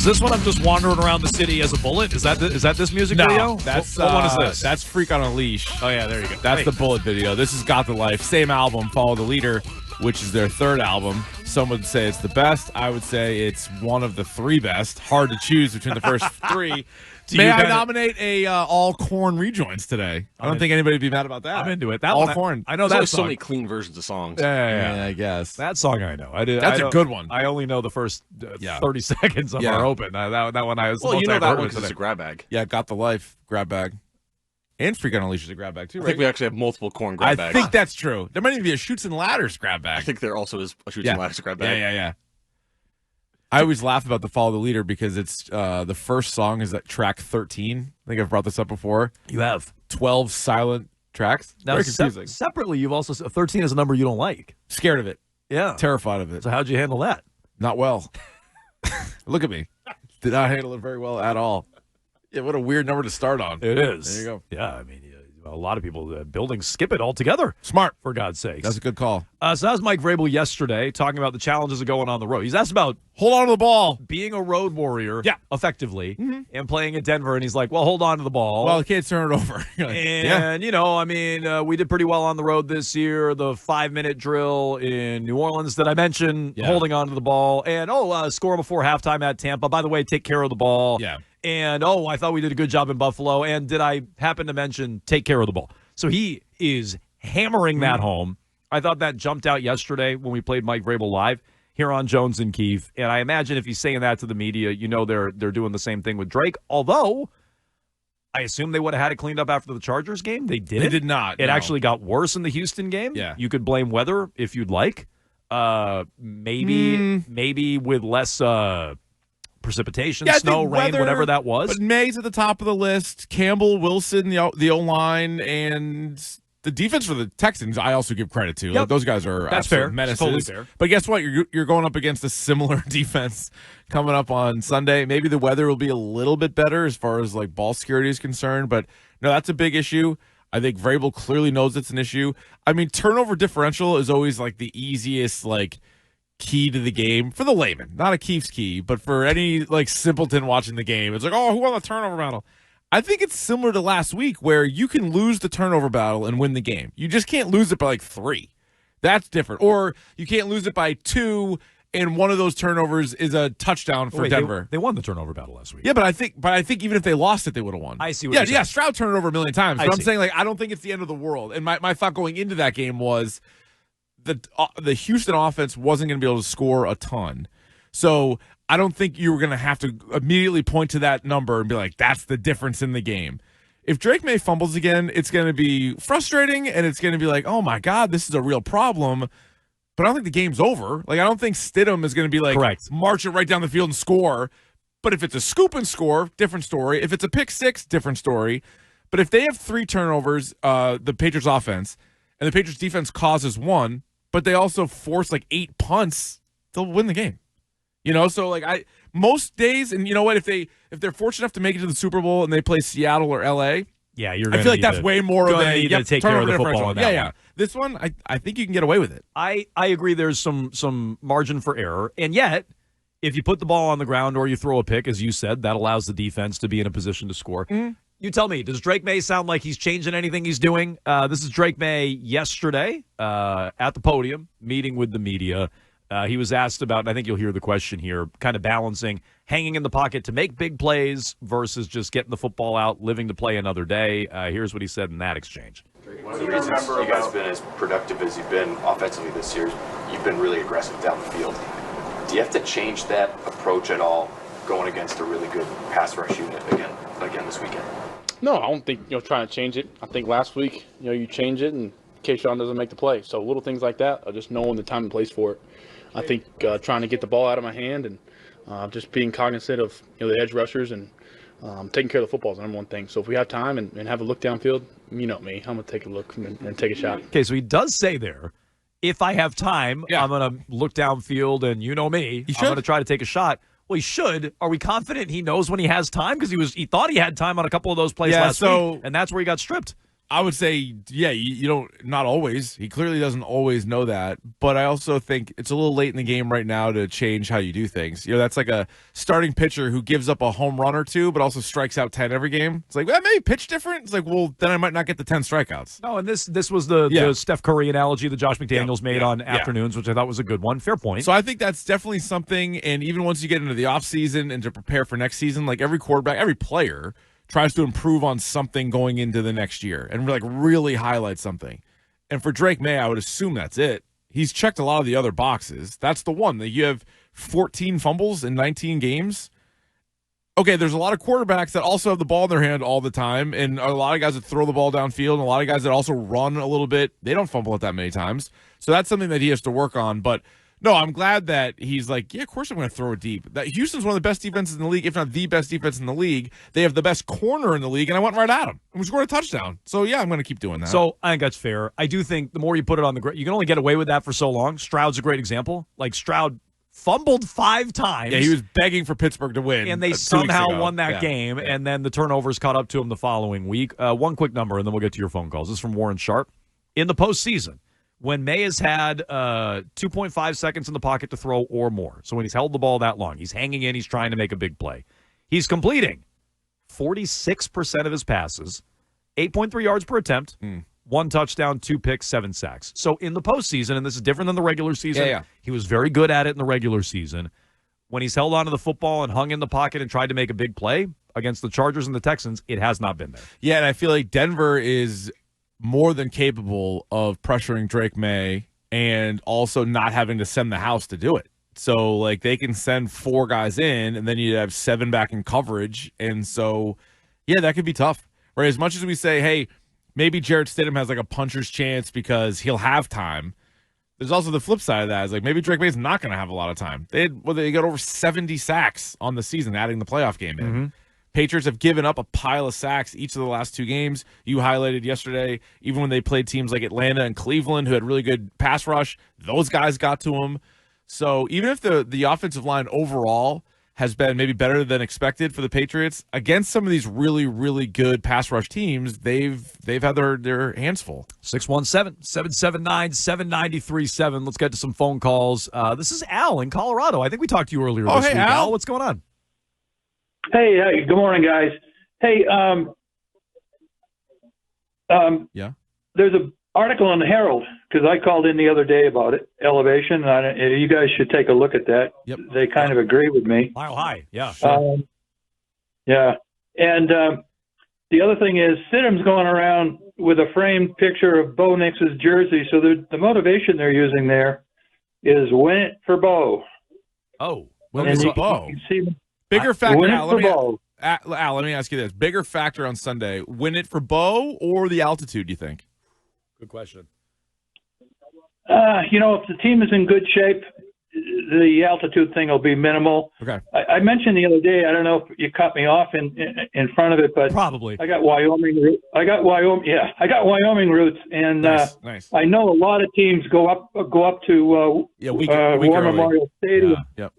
Is this when I'm just wandering around the city as a bullet? Is that this music video? That's what one is this? That's Freak on a Leash. Oh yeah, there you go. That's the Bullet video. This is Got the Life. Same album, Follow the Leader, which is their third album. Some would say it's the best. I would say it's one of the three best. Hard to choose between the first three. May I nominate a all corn rejoins today? I don't think anybody would be mad about that. I'm into it. That all one, corn. I know There's that so many clean versions of songs. Yeah, I guess. That song I know. That's a good one. I only know the first 30 seconds of our open. That one I was. Well, you know that one because it's a grab bag. Yeah, Got the Life, grab bag. And Freak on a Leash is a grab bag, too, right? I think we actually have multiple corn grab bags. I think that's true. There might even be a Shoots and Ladders grab bag. I think there also is a Shoots and Ladders grab bag. Yeah. I always laugh about the Follow the Leader because it's the first song is at track 13. I think I've brought this up before. You have 12 silent tracks. Now, very confusing. Separately, you've also 13 is a number you don't like. Scared of it. Yeah, terrified of it. So how'd you handle that? Not well. Look at me. Did not handle it very well at all. Yeah, what a weird number to start on. It is. There you go. Yeah, I mean, a lot of people buildings skip it altogether. Smart, for God's sakes. That's a good call. So that was Mike Vrabel yesterday talking about the challenges of going on the road. He's asked about hold on to the ball, being a road warrior, effectively, and playing at Denver. And he's like, "Well, hold on to the ball. Well, the kids turn it over." And I mean, we did pretty well on the road this year. The 5-minute drill in New Orleans that I mentioned, holding on to the ball, and score before halftime at Tampa. By the way, take care of the ball. Yeah. And, I thought we did a good job in Buffalo. And did I happen to mention take care of the ball? So he is hammering that home. I thought that jumped out yesterday when we played Mike Vrabel live here on Jones and Keefe. And I imagine if he's saying that to the media, they're doing the same thing with Drake. Although, I assume they would have had it cleaned up after the Chargers game. They didn't. They did not. It actually got worse in the Houston game. Yeah. You could blame weather if you'd like. Maybe with less precipitation, snow, rain, whatever that was. But May's at the top of the list. Campbell, Wilson, the O-line, and the defense for the Texans, I also give credit to. Yep. Like, those guys are That's fair. menaces. Totally fair. But guess what? You're going up against a similar defense coming up on Sunday. Maybe the weather will be a little bit better as far as like ball security is concerned. But no, that's a big issue. I think Vrabel clearly knows it's an issue. I mean, turnover differential is always like the easiest key to the game for the layman, not a Keefe's key, but for any simpleton watching the game. It's like, who won the turnover battle? I think it's similar to last week where you can lose the turnover battle and win the game. You just can't lose it by 3. That's different. Or you can't lose it by 2 and one of those turnovers is a touchdown for Denver. They won the turnover battle last week. Yeah, but I think even if they lost it, they would have won. I see what you're saying. Yeah, Stroud turned it over a million times. But I'm saying I don't think it's the end of the world. And my thought going into that game was the Houston offense wasn't going to be able to score a ton. So I don't think you were going to have to immediately point to that number and be like, that's the difference in the game. If Drake May fumbles again, it's going to be frustrating, and it's going to be like, oh, my God, this is a real problem. But I don't think the game's over. I don't think Stidham is going to be march it right down the field and score. But if it's a scoop and score, different story. If it's a pick six, different story. But if they have 3 turnovers, the Patriots offense, and the Patriots defense causes 1, but they also force 8 punts, they'll win the game. So most days, and you know what, if they're fortunate enough to make it to the Super Bowl and they play Seattle or LA, I feel like that's way more of a to take care of the football on that one. This one, I think you can get away with it. I agree there's some margin for error, and yet if you put the ball on the ground or you throw a pick, as you said, that allows the defense to be in a position to score. You tell me, does Drake May sound like he's changing anything he's doing? This is Drake May yesterday at the podium, meeting with the media. He was asked about, and I think you'll hear the question here, kind of balancing hanging in the pocket to make big plays versus just getting the football out, living to play another day. Here's what he said in that exchange. One of the reasons you guys have been as productive as you've been offensively this year, you've been really aggressive down the field. Do you have to change that approach at all going against a really good pass rush unit again this weekend? No, I don't think trying to change it. I think last week you change it in case Sean doesn't make the play. So little things like that, just knowing the time and place for it. I think trying to get the ball out of my hand and just being cognizant of the edge rushers and taking care of the football is the number one thing. So if we have time and have a look downfield, you know me, I'm going to take a look and take a shot. Okay, so he does say there, if I have time, I'm going to look downfield, and you know me, I'm going to try to take a shot. Well, he should. Are we confident he knows when he has time? Because he thought he had time on a couple of those plays last week, and that's where he got stripped. I would say, yeah, you don't, not always. He clearly doesn't always know that. But I also think it's a little late in the game right now to change how you do things. That's like a starting pitcher who gives up a home run or two, but also strikes out 10 every game. It's like, well, maybe pitch different. It's like, well, then I might not get the 10 strikeouts. No, and this was the Steph Curry analogy that Josh McDaniels made on afternoons, which I thought was a good one. Fair point. So I think that's definitely something. And even once you get into the offseason and to prepare for next season, like every quarterback, every player tries to improve on something going into the next year and like really highlight something. And for Drake May, I would assume that's it. He's checked a lot of the other boxes. That's the one that you have 14 fumbles in 19 games. Okay, there's a lot of quarterbacks that also have the ball in their hand all the time, and a lot of guys that throw the ball downfield, and a lot of guys that also run a little bit. They don't fumble it that many times. So that's something that he has to work on. But no, I'm glad that he's like, yeah, of course I'm going to throw it deep. That Houston's one of the best defenses in the league, if not the best defense in the league. They have the best corner in the league, and I went right at him. And we scored a touchdown. So, yeah, I'm going to keep doing that. So I think that's fair. I do think the more you put it on the ground, you can only get away with that for so long. Stroud's a great example. Like, Stroud fumbled 5 times. Yeah, he was begging for Pittsburgh to win. And they somehow won that game, and then the turnovers caught up to him the following week. One quick number, and then we'll get to your phone calls. This is from Warren Sharp. In the postseason, when May has had 2.5 seconds in the pocket to throw or more, so when he's held the ball that long, he's hanging in, he's trying to make a big play. He's completing 46% of his passes, 8.3 yards per attempt, 1 touchdown, 2 picks, 7 sacks. So in the postseason, and this is different than the regular season, he was very good at it in the regular season. When he's held onto the football and hung in the pocket and tried to make a big play against the Chargers and the Texans, it has not been there. Yeah, and I feel like Denver is more than capable of pressuring Drake May and also not having to send the house to do it. So, like, they can send 4 guys in, and then you have 7 back in coverage. And so, yeah, that could be tough. Right? As much as we say, hey, maybe Jarrett Stidham has, like, a puncher's chance because he'll have time, there's also the flip side of that. Is like, maybe Drake May's not going to have a lot of time. They got over 70 sacks on the season, adding the playoff game in. Mm-hmm. Patriots have given up a pile of sacks each of the last 2 games. You highlighted yesterday, even when they played teams like Atlanta and Cleveland, who had really good pass rush, those guys got to them. So even if the offensive line overall has been maybe better than expected for the Patriots, against some of these really, really good pass rush teams, they've had their hands full. 617-779-7937. Let's get to some phone calls. This is Al in Colorado. I think we talked to you earlier this week. Al, what's going on? Hey, good morning, guys. Hey, yeah. There's an article in the Herald, because I called in the other day about it, elevation. You guys should take a look at that. Yep. They kind of agree with me. Mile high, yeah. Sure. Yeah. And the other thing is, Stidham's going around with a framed picture of Bo Nix's jersey, so the motivation they're using there is win it for Bo. Oh, win it for Bo. You can see Bigger factor, win it Al, for Bo. Al, let me ask you this. Bigger factor on Sunday, win it for Bo or the altitude, do you think? Good question. If the team is in good shape, the altitude thing will be minimal. Okay. I mentioned the other day, I don't know if you cut me off in front of it, but probably. I got Wyoming roots, and nice. I know a lot of teams go up to War Memorial Stadium. Yep.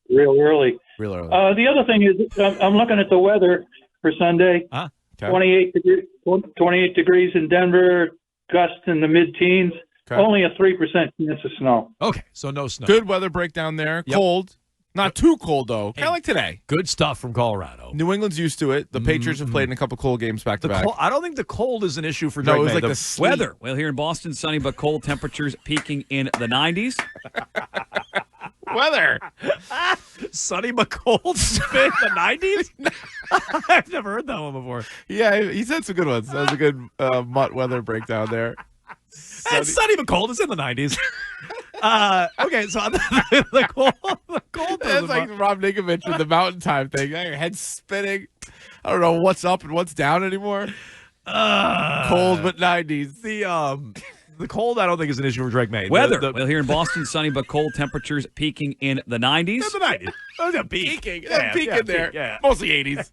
Real early. The other thing is, I'm looking at the weather for Sunday. Okay. 28 degrees in Denver, gusts in the mid-teens. Okay. Only a 3% chance of snow. Okay, so no snow. Good weather breakdown there. Yep. Cold. Not too cold, though. Kind of like today. Good stuff from Colorado. New England's used to it. The Patriots have played in a couple cold games back-to-back. I don't think the cold is an issue for Drake May. It was like the weather. Well, here in Boston, sunny but cold, temperatures peaking in the 90s. Weather. Sunny but cold in the 90s? I've never heard that one before. Yeah, he said some good ones. That was a good mutt weather breakdown there. Sunny but cold. It's in the 90s. Okay, so the cold. It's like Rob Ninkovich with the mountain time thing. Your head's spinning. I don't know what's up and what's down anymore. Cold but 90s. The cold, I don't think, is an issue for Drake May. Weather. Well, here in Boston, sunny but cold, temperatures peaking in the 90s. In the 90s. Oh, yeah, peaking. Yeah, peaking there. Yeah. Mostly 80s.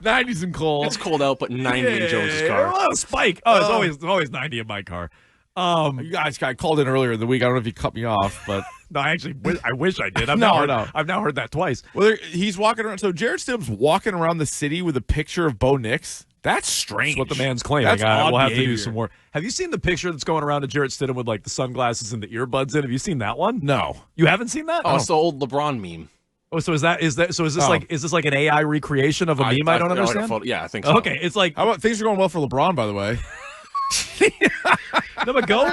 90s and cold. It's cold out, but 90 in Jones's car. Oh, spike. Oh, it's always 90 in my car. You guys called in earlier in the week. I don't know if you cut me off, but no, I wish I did. I've now heard that twice. Well, he's walking around. So Jarrett Stidham's walking around the city with a picture of Bo Nix. That's strange. That's what the man's claiming. That's odd we'll have to behavior. do some more. Have you seen the picture that's going around of Jarrett Stidham with like the sunglasses and the earbuds in? Have you seen that one? No. You haven't seen that? Oh, it's the old LeBron meme. Oh, so is this like an AI recreation of a meme? I don't understand. Yeah, I think so. Okay, it's like things are going well for LeBron, by the way. no, but go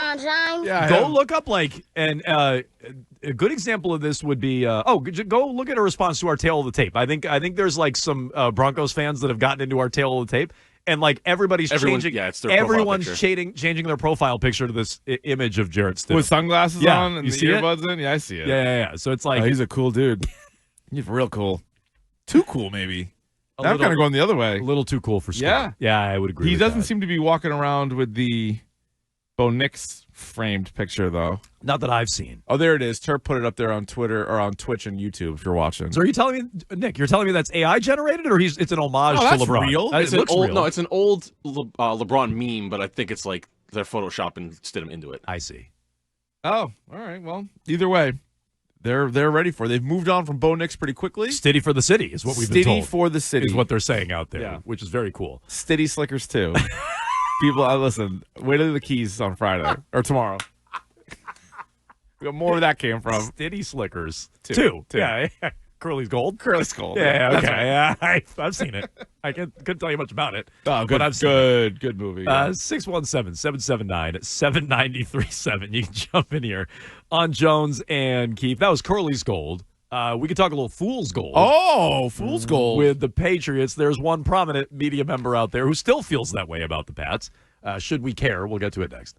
go look up a good example of this would be go look at a response to our Tale of the Tape. I think there's like some Broncos fans that have gotten into our Tale of the Tape, and like everyone's changing. Yeah, it's their everyone's changing their profile picture to this image of Jarrett Stidham with sunglasses on and you the see earbuds in. Yeah, I see it. Yeah. So it's like he's a cool dude. He's real cool. Too cool, maybe. Now I'm kind of going the other way. A little too cool for school. Yeah, I would agree. He doesn't seem to be walking around with the Bo Nix framed picture, though. Not that I've seen. Oh, there it is. Turp put it up there on Twitter or on Twitch and YouTube if you're watching. So are you telling me, Nick, you're telling me that's AI generated or it's an homage to LeBron? Real? It's an old, no, it's an old LeBron meme, but I think it's like they're photoshopping Stidham into it. I see. Oh, all right. Well, either way. They're ready for it. They've moved on from Bo Nix pretty quickly. Stiddy for the city is what we've been told. Stiddy for the city is what they're saying out there, which is very cool. Stiddy Slickers too. People, listen. Wait till the keys on Friday or tomorrow. We got more where that came from. Stiddy Slickers two. Yeah. Curly's Gold. Curly's Gold. Yeah. Okay. Yeah, I've seen it. I couldn't tell you much about it. Oh, good. But I've seen it. Good movie. 617-779-7937. You can jump in here on Jones and Keefe. That was Curly's Gold. We could talk a little Fool's Gold. Oh, Fool's Gold. With the Patriots. There's one prominent media member out there who still feels that way about the Pats. Should we care? We'll get to it next.